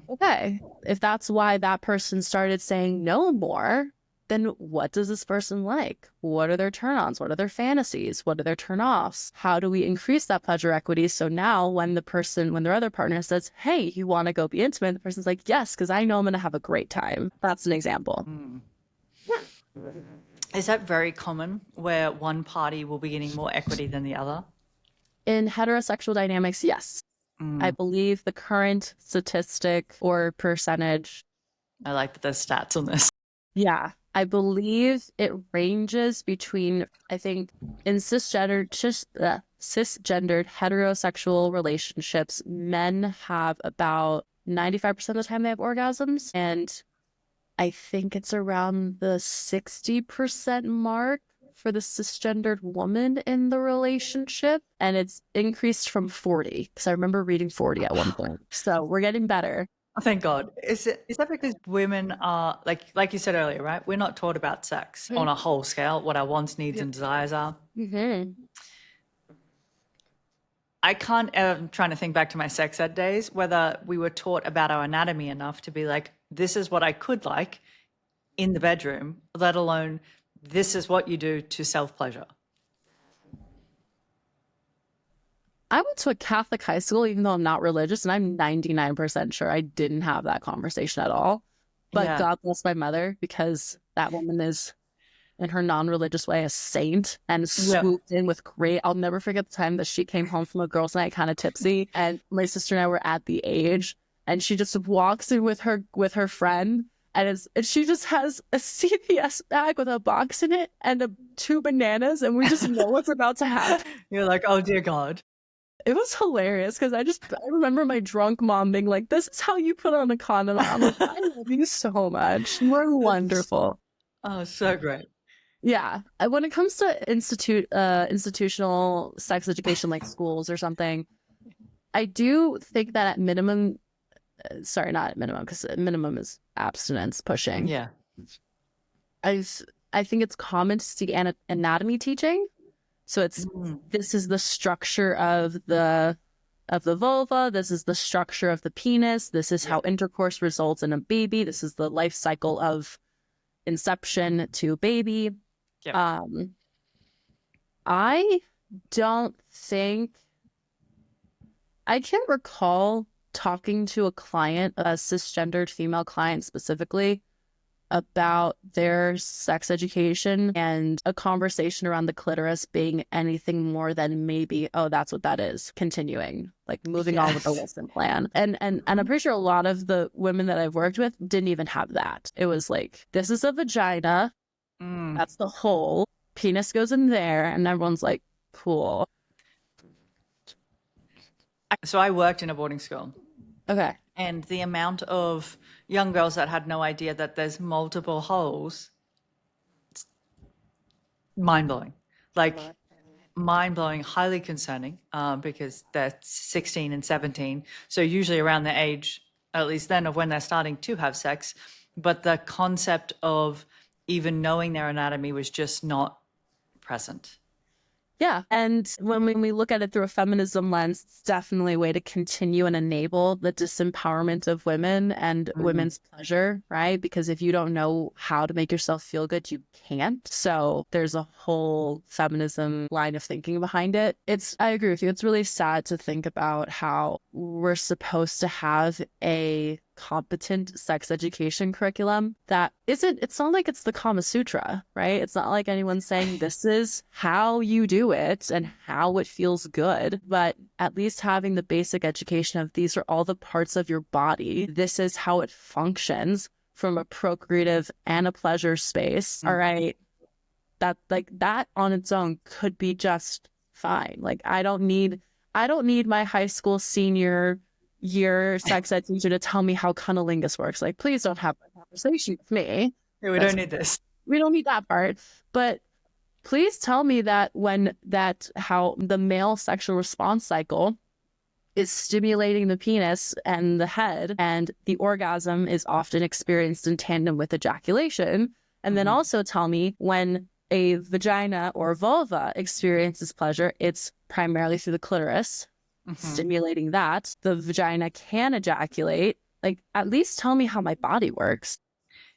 Okay. If that's why that person started saying no more, then what does this person like? What are their turn-ons? What are their fantasies? What are their turn-offs? How do we increase that pleasure equity? So now when their other partner says, hey, you want to go be intimate? The person's like, yes, because I know I'm going to have a great time. That's an example. Is that very common where one party will be getting more equity than the other? In heterosexual dynamics, yes. I believe the current statistic or percentage. I like that there's stats on this. Yeah, I believe it ranges between, I think, in cisgendered heterosexual relationships, men have about 95% of the time they have orgasms. And I think it's around the 60% mark for the cisgendered woman in the relationship. And it's increased from 40, because I remember reading 40 at one point. So we're getting better. Oh, thank God. Is that because women are like you said earlier, right? We're not taught about sex on a whole scale, what our wants, needs, and desires are. I'm trying to think back to my sex ed days, whether we were taught about our anatomy enough to be like, this is what I could like in the bedroom, let alone this is what you do to self-pleasure. I went to a Catholic high school, even though I'm not religious, and I'm 99% sure I didn't have that conversation at all. But Yeah. God bless my mother, because that woman is, in her non-religious way, a saint, and Yeah. swooped in with great. I'll never forget the time that she came home from a girls' night kind of tipsy, and my sister and I were at the age, and she just walks in with her friend, and she just has a CVS bag with a box in it and two bananas, and we just know what's about to happen. You're like, oh dear God. It was hilarious because I remember my drunk mom being like, "This is how you put on a condom." I'm like, "I love you so much. You are wonderful." Oh, so great. Yeah. When it comes to institutional sex education, like schools or something, I do think that at minimum, sorry, not at minimum, because minimum is abstinence pushing. Yeah. I think it's common to see anatomy teaching. So it's this is the structure of the vulva. This is the structure of the penis. This is how intercourse results in a baby. This is the life cycle of inception to baby. Yep. I don't think I can't recall talking to a client, a cisgendered female client specifically, about their sex education and a conversation around the clitoris being anything more than maybe, oh, that's what that is, continuing, like moving on with the lesson plan. And I'm pretty sure a lot of the women that I've worked with didn't even have that. It was like, this is a vagina, that's the hole, penis goes in there, and everyone's like, cool. So I worked in a boarding school. Okay. And the amount of young girls that had no idea that there's multiple holes, it's mind-blowing. Like, mind-blowing, highly concerning, because they're 16 and 17. So usually around the age, at least then, of when they're starting to have sex. But the concept of even knowing their anatomy was just not present. Yeah. And when we look at it through a feminism lens, it's definitely a way to continue and enable the disempowerment of women and women's pleasure, right? Because if you don't know how to make yourself feel good, you can't. So there's a whole feminism line of thinking behind it. I agree with you. It's really sad to think about how we're supposed to have a competent sex education curriculum that it's not like it's the Kama Sutra, right? It's not like anyone's saying this is how you do it and how it feels good, but at least having the basic education of these are all the parts of your body. This is how it functions from a procreative and a pleasure space. All right. That on its own could be just fine. Like I don't need my high school senior year sex ed teacher to tell me how cunnilingus works. Like, please don't have a conversation with me. Yeah, we don't need this. We don't need that part. But please tell me that how the male sexual response cycle is stimulating the penis and the head, and the orgasm is often experienced in tandem with ejaculation. And then also tell me when a vagina or vulva experiences pleasure, it's primarily through the clitoris, stimulating that. The vagina can ejaculate. Like, at least tell me how my body works.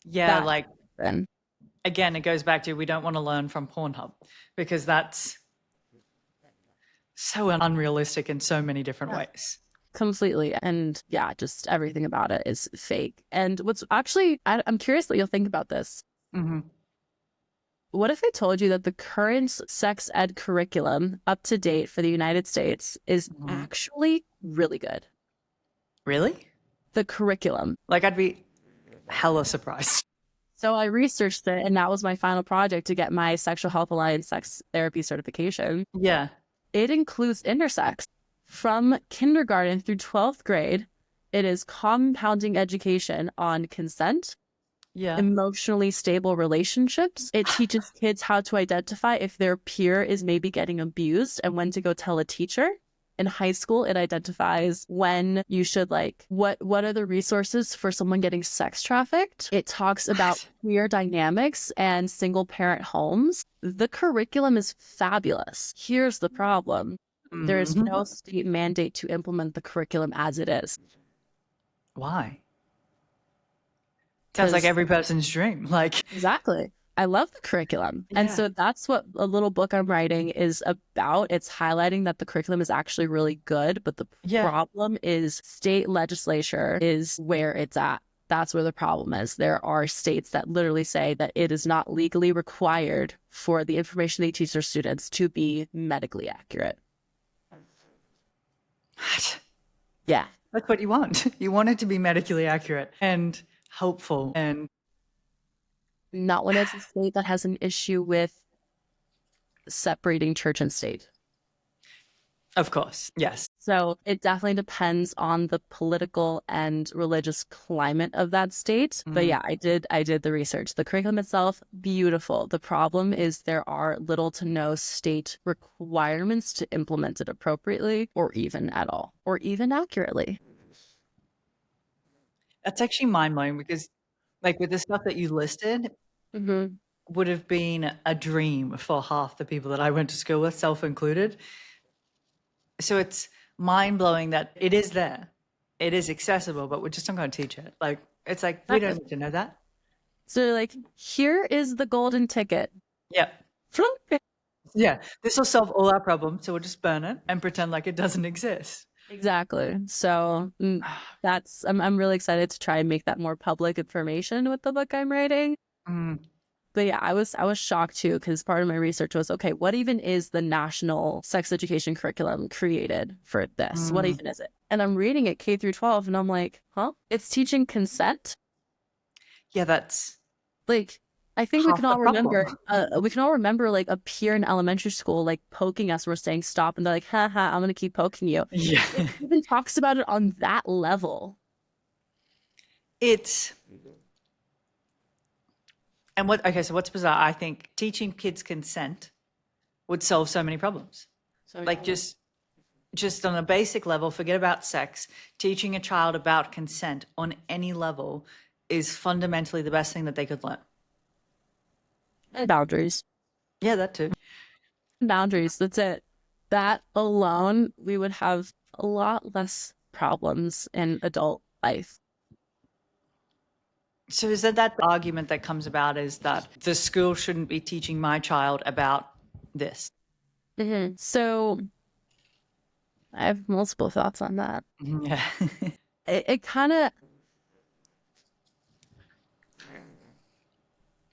Yeah, Then again, it goes back to we don't want to learn from Pornhub because that's so unrealistic in so many different ways. completely. And yeah, just everything about it is fake. And what's actually, I'm curious what you'll think about this. What if I told you that the current sex ed curriculum up to date for the United States is actually really good? Really? The curriculum. Like, I'd be hella surprised. So I researched it, and that was my final project to get my Sexual Health Alliance sex therapy certification. Yeah. It includes intersex from kindergarten through 12th grade. It is compounding education on consent, emotionally stable relationships. It teaches kids how to identify if their peer is maybe getting abused and when to go tell a teacher. In high school, it identifies when you should, like, what are the resources for someone getting sex trafficked. It talks about queer dynamics and single parent homes. The curriculum is fabulous. Here's the problem. There is no state mandate to implement the curriculum as it is. Why? Sounds like every person's dream. Like, exactly. I love the curriculum. And so that's what a little book I'm writing is about. It's highlighting that the curriculum is actually really good, but the problem is state legislature is where it's at. That's where the problem is. There are states that literally say that it is not legally required for the information they teach their students to be medically accurate. What? Yeah. That's what you want. You want it to be medically accurate and hopeful. And Not when it's a state that has an issue with separating church and state. of course, yes. So it definitely depends on the political and religious climate of that state. But yeah, I did the research. The curriculum itself, beautiful. The problem is there are little to no state requirements to implement it appropriately or even at all or even accurately. That's actually mind-blowing because like with the stuff that you listed Mm-hmm. would have been a dream for half the people that I went to school with, self included. So it's mind-blowing that it is there. It is accessible, but we're just not going to teach it. Like it's like we don't need to know that. So like, here is the golden ticket. Yeah. Yeah. This will solve all our problems. So we'll just burn it and pretend like it doesn't exist. Exactly. So that's I'm really excited to try and make that more public information with the book I'm writing. Mm, But yeah, I was shocked too because part of my research was okay, what even is the national sex education curriculum created for this? What even is it? And I'm reading it K through 12 and I'm like, huh? It's teaching consent? yeah, that's Like I think half the problem. we can all remember like a peer in elementary school like poking us. We're saying stop and they're like, haha, I'm gonna keep poking you. Yeah. It even talks about it on that level. It's and what okay, so what's bizarre, I think teaching kids consent would solve so many problems. So Like just on a basic level, forget about sex. Teaching a child about consent on any level is fundamentally the best thing that they could learn. and boundaries. Yeah, that too. Boundaries, that's it. That alone, we would have a lot less problems in adult life. So is that argument that comes about is that the school shouldn't be teaching my child about this? So I have multiple thoughts on that. Yeah. It kind of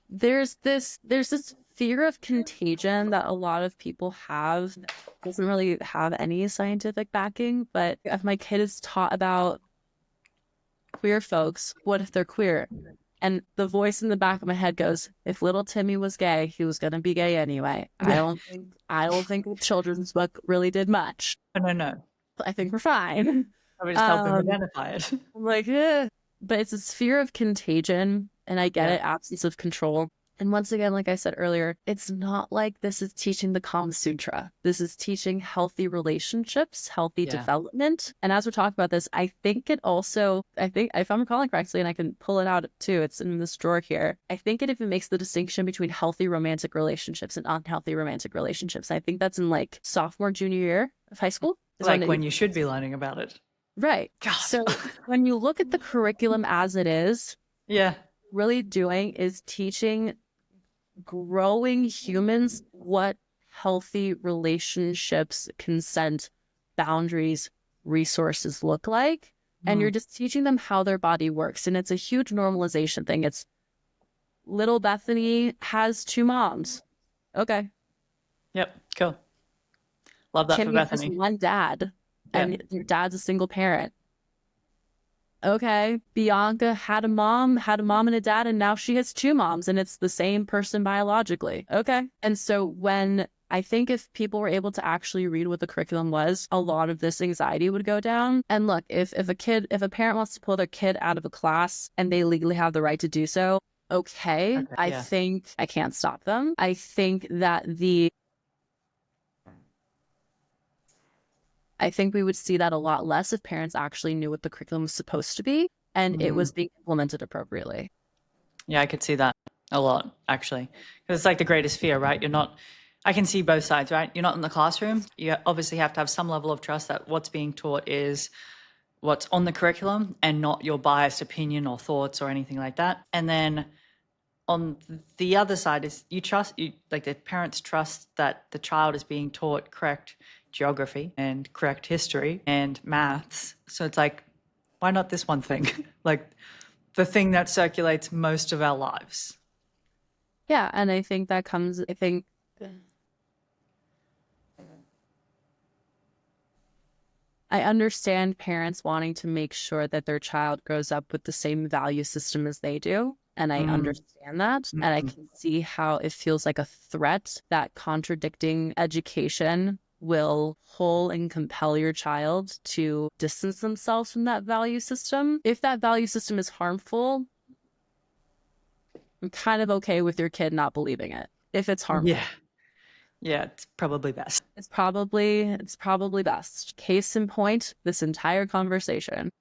there's this fear of contagion that a lot of people have. Doesn't really have any scientific backing, but if my kid is taught about queer folks, what if they're queer? And the voice in the back of my head goes, if little Timmy was gay, he was gonna be gay anyway. I don't think the children's book really did much. No. I think we're fine. I would just help them identify it. I'm like, but it's this fear of contagion, and I get it, absence of control. And once again, like I said earlier, it's not like this is teaching the Kama Sutra. This is teaching healthy relationships, healthy development. And as we're talking about this, I think if I'm recalling correctly, and I can pull it out too, it's in this drawer here. I think it even makes the distinction between healthy romantic relationships and unhealthy romantic relationships. I think that's in like sophomore, junior year of high school. Like when you should be learning about it. Right. God. So when you look at the curriculum as it is, really doing is teaching growing humans what healthy relationships, consent, boundaries, resources look like. And you're just teaching them how their body works. And it's a huge normalization thing. It's little Bethany has 2 moms. Okay. Yep. Cool. Love that Kimmy for Bethany. has 1 dad. And your dad's a single parent. Okay, Bianca had a mom and a dad, and now she has 2 moms, and it's the same person biologically. Okay. And so when I think if people were able to actually read what the curriculum was, a lot of this anxiety would go down. And look, if a parent wants to pull their kid out of a class and they legally have the right to do so, okay. I think I can't stop them. I think that I think we would see that a lot less if parents actually knew what the curriculum was supposed to be and it was being implemented appropriately. Yeah, I could see that a lot, actually. Because it's like the greatest fear, right? I can see both sides, right? You're not in the classroom. You obviously have to have some level of trust that what's being taught is what's on the curriculum and not your biased opinion or thoughts or anything like that. And then on the other side is like the parents trust that the child is being taught correct geography and correct history and maths. So it's like, why not this one thing? Like the thing that circulates most of our lives. Yeah, and I think that comes, I understand parents wanting to make sure that their child grows up with the same value system as they do. And I understand that. And I can see how it feels like a threat that contradicting education will pull and compel your child to distance themselves from that value system. If that value system is harmful, I'm kind of okay with your kid not believing it. If it's harmful. Yeah. Yeah, it's probably best. It's probably best. Case in point, this entire conversation.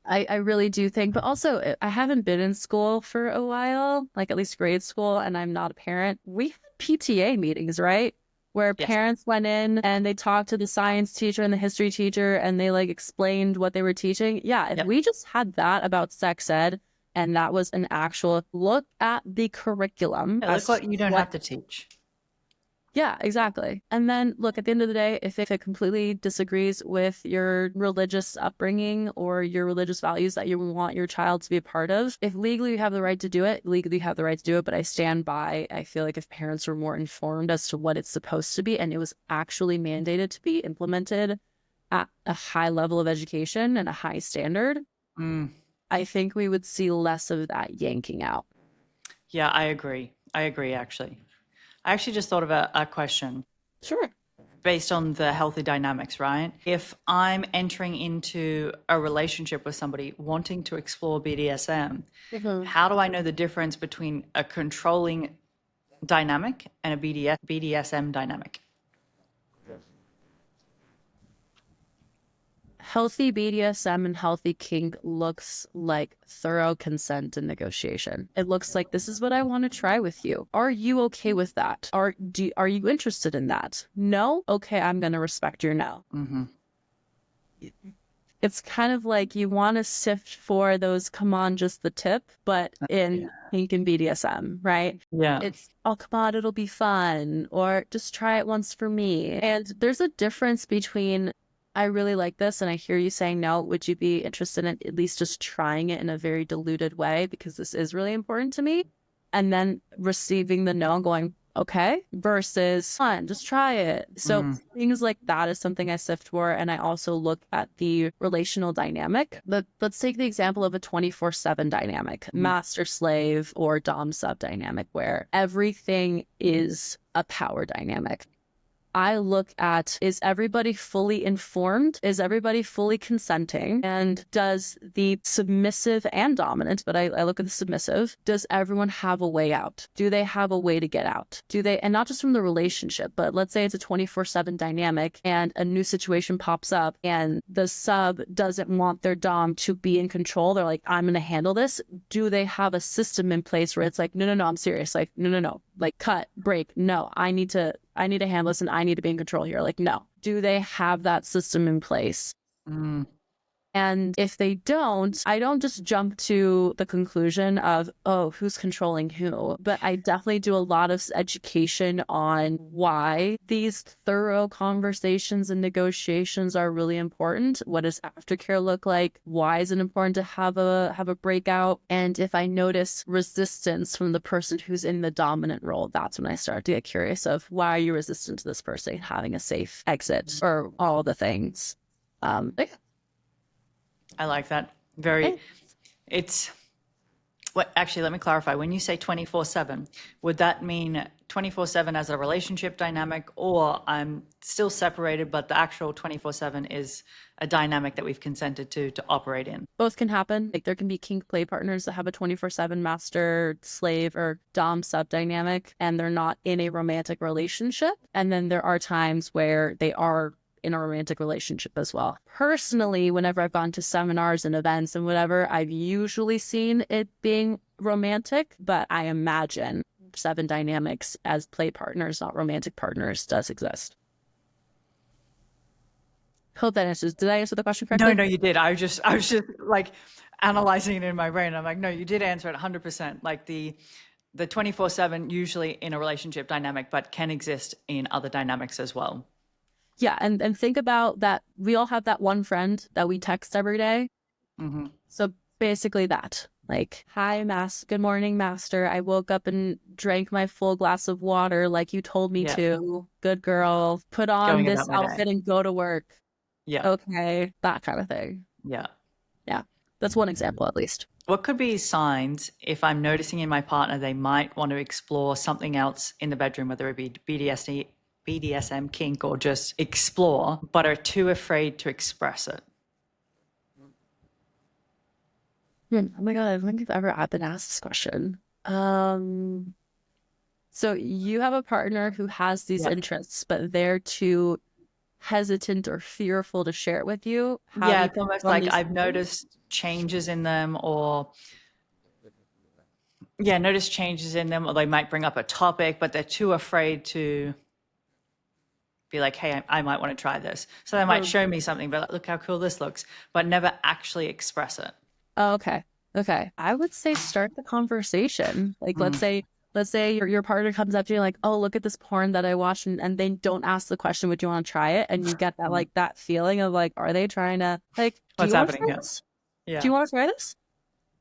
I really do think, but also I haven't been in school for a while, like at least grade school, and I'm not a parent. We had PTA meetings, right? Where Yes. parents went in and they talked to the science teacher and the history teacher and they like explained what they were teaching. Yeah, if we just had that about sex ed and that was an actual look at the curriculum. Yeah, look what you don't have to teach. Yeah, exactly. And then look, at the end of the day, if it completely disagrees with your religious upbringing or your religious values that you want your child to be a part of, if legally you have the right to do it, legally you have the right to do it. But I stand by, I feel like if parents were more informed as to what it's supposed to be and it was actually mandated to be implemented at a high level of education and a high standard, I think we would see less of that yanking out. Yeah, I agree. I agree, actually. I actually just thought of a question. Sure. Based on the healthy dynamics, right? If I'm entering into a relationship with somebody wanting to explore BDSM, how do I know the difference between a controlling dynamic and a BDSM dynamic? Healthy BDSM and healthy kink looks like thorough consent and negotiation. It looks like this is what I want to try with you. Are you okay with that? Are you interested in that? No? Okay, I'm going to respect your no. It's kind of like you want to sift for those come on just the tip, but in kink and BDSM, right? Yeah. It's, oh, come on, it'll be fun, or just try it once for me. And there's a difference between I really like this and I hear you saying no, would you be interested in at least just trying it in a very diluted way because this is really important to me? And then receiving the no and going, okay, versus fun, just try it. So things like that is something I sift for. And I also look at the relational dynamic. But let's take the example of a 24/7 dynamic, master slave or dom sub dynamic, where everything is a power dynamic. I look at, is everybody fully informed? Is everybody fully consenting? And does the submissive and dominant, but I look at the submissive, does everyone have a way out? Do they have a way to get out? Do they, and not just from the relationship, but let's say it's a 24/7 dynamic and a new situation pops up and the sub doesn't want their dom to be in control. They're like, I'm going to handle this. Do they have a system in place where it's like, no, I'm serious. Like, no, like cut, break. No, I need to handle this and I need to be in control here. Like, no. Do they have that system in place? And if they don't, I don't just jump to the conclusion of, oh, who's controlling who? But I definitely do a lot of education on why these thorough conversations and negotiations are really important. What does aftercare look like? Why is it important to have a breakout? And if I notice resistance from the person who's in the dominant role, that's when I start to get curious of why are you resistant to this person having a safe exit or all the things. I like that. It's what actually, let me clarify. When you say 24/7, would that mean 24/7 as a relationship dynamic, or I'm still separated, but the actual 24/7 is a dynamic that we've consented to operate in? Both can happen. Like there can be kink play partners that have a 24/7 master slave or dom sub dynamic, and they're not in a romantic relationship. And then there are times where they are in a romantic relationship as well. Personally, whenever I've gone to seminars and events and whatever, I've usually seen it being romantic, but I imagine 7 dynamics as play partners, not romantic partners, does exist. Hope that answers. Did I answer the question correctly? No, you did. I was just like analyzing it in my brain. I'm like, no, you did answer it 100%. Like the 24/7 usually in a relationship dynamic, but can exist in other dynamics as well. Yeah, and think about that. We all have that one friend that we text every day. So basically that. Like, hi, good morning, master. I woke up and drank my full glass of water like you told me Yeah. to. Good girl. Put on Going this about my day. outfit and go to work. Yeah. Okay, that kind of thing. Yeah. Yeah, that's one example at least. What could be signs if I'm noticing in my partner they might want to explore something else in the bedroom, whether it be BDSM kink or just explore, but are too afraid to express it? Oh my God, I don't think I've ever been asked this question. So you have a partner who has these Yeah. interests, but they're too hesitant or fearful to share it with you. How do Yeah, you it's almost on like these I've things? noticed changes in them, or yeah, notice changes in them, or they might bring up a topic, but they're too afraid to be like, hey, I might want to try this. So they might Oh, show me something, but like, look how cool this looks, but never actually express it. okay. Okay. I would say start the conversation. Like Mm, let's say your partner comes up to you like, oh, look at this porn that I watched, and they don't ask the question, would you want to try it? And you get that mm. like that feeling of like, are they trying to like, do What's you want to happening try here? this? Do Yeah. you want to try this?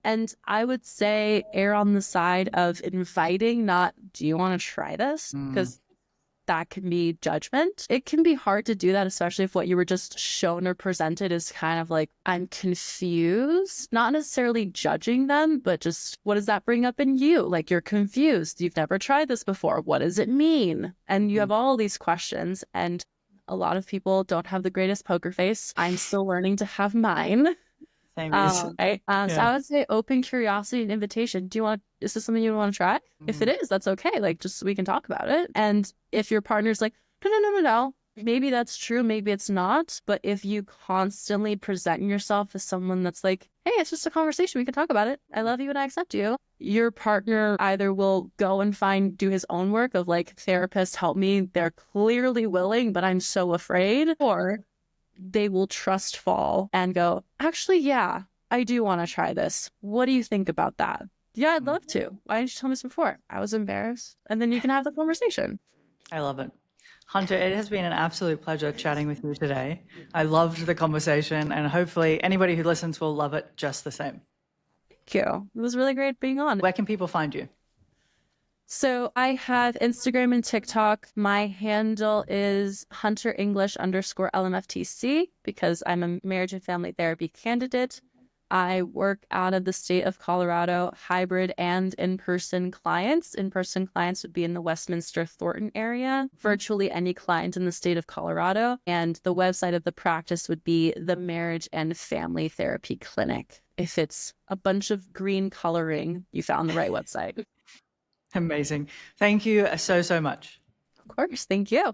And I would say err on the side of inviting, not do you want to try this? Mm, Because that can be judgment. It can be hard to do that, especially if what you were just shown or presented is kind of like, I'm confused, not necessarily judging them, but just what does that bring up in you? Like you're confused. You've never tried this before. What does it mean? And you mm. have all these questions. And a lot of people don't have the greatest poker face. I'm still learning to have mine. Same as, So yeah. I would say open curiosity and invitation. Is this something you want to try? If it Mm, is, that's okay. Like, just so we can talk about it. And if your partner's like, no, no, no, no, no, maybe that's true, maybe it's not. But if you constantly present yourself as someone that's like, hey, it's just a conversation, we can talk about it. I love you and I accept you. Your partner either will go and do his own work of like, therapist, help me. They're clearly willing, but I'm so afraid. Or they will trust fall and go, actually, yeah, I do want to try this. What do you think about that? Yeah, I'd mm. love to. Why didn't you tell me this before? I was embarrassed. And then you can have the conversation. I love it. Hunter, it has been an absolute pleasure chatting with you today. I loved the conversation, and hopefully anybody who listens will love it just the same. Thank you. It was really great being on. Where can people find you? So I have Instagram and TikTok. My handle is Hunter English _ LMFTC because I'm a marriage and family therapy candidate. I work out of the state of Colorado, hybrid and in-person clients. In-person clients would be in the Westminster Thornton area, virtually any client in the state of Colorado. And the website of the practice would be the Marriage and Family Therapy Clinic. If it's a bunch of green coloring, you found the right website. Amazing. Thank you so, so much. Of course. Thank you.